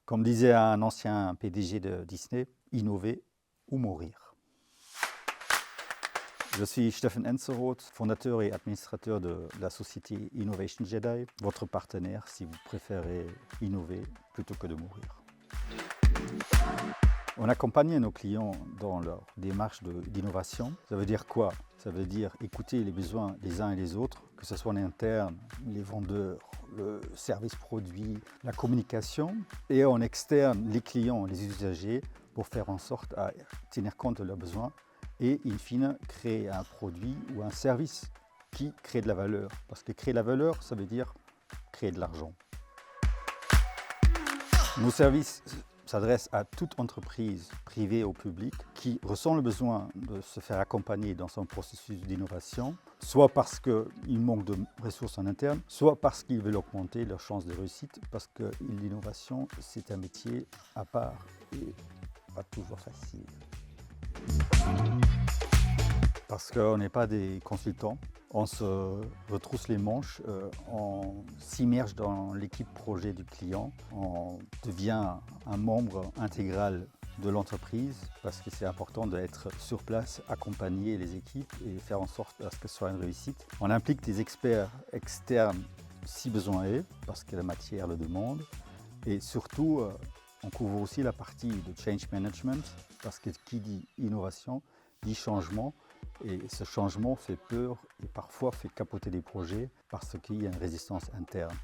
Comme disait un ancien PDG de Disney, innover ou mourir. Je suis Steffen Enzeroth, fondateur et administrateur de la société Innovation Jedi, votre partenaire si vous préférez innover plutôt que de mourir. On accompagne nos clients dans leur démarche d'innovation. Ça veut dire quoi? Ça veut dire écouter les besoins des uns et des autres, que ce soit en interne, les vendeurs, le service produit, la communication, et en externe, les clients, les usagers, pour faire en sorte à tenir compte de leurs besoins et, in fine, créer un produit ou un service qui crée de la valeur. Parce que créer de la valeur, ça veut dire créer de l'argent. Nos services s'adresse à toute entreprise privée ou publique qui ressent le besoin de se faire accompagner dans son processus d'innovation, soit parce qu'il manque de ressources en interne, soit parce qu'ils veulent augmenter leurs chances de réussite, parce que l'innovation, c'est un métier à part et pas toujours facile. Parce qu'on n'est pas des consultants, on se retrousse les manches, on s'immerge dans l'équipe projet du client, on devient un membre intégral de l'entreprise parce que c'est important d'être sur place, accompagner les équipes et faire en sorte à ce que ce soit une réussite. On implique des experts externes si besoin est, parce que la matière le demande. Et surtout, on couvre aussi la partie de change management, parce que qui dit innovation dit changement. Et ce changement fait peur et parfois fait capoter des projets parce qu'il y a une résistance interne.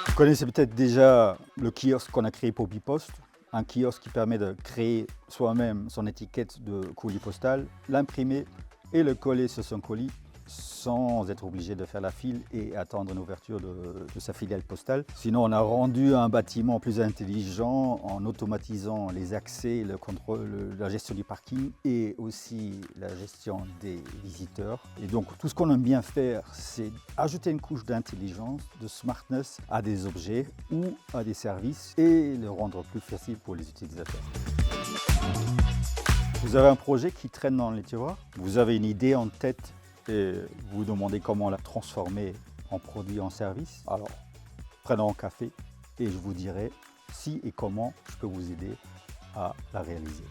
Vous connaissez peut-être déjà le kiosque qu'on a créé pour Bipost, un kiosque qui permet de créer soi-même son étiquette de colis postal, l'imprimer et le coller sur son colis sans être obligé de faire la file et attendre une ouverture de sa filiale postale. Sinon, on a rendu un bâtiment plus intelligent en automatisant les accès, le contrôle, la gestion du parking et aussi la gestion des visiteurs. Et donc, tout ce qu'on aime bien faire, c'est ajouter une couche d'intelligence, de smartness à des objets ou à des services et le rendre plus facile pour les utilisateurs. Vous avez un projet qui traîne dans les tiroirs, vous avez une idée en tête et vous vous demandez comment la transformer en produit, en service. Alors, prenons un café et je vous dirai si et comment je peux vous aider à la réaliser.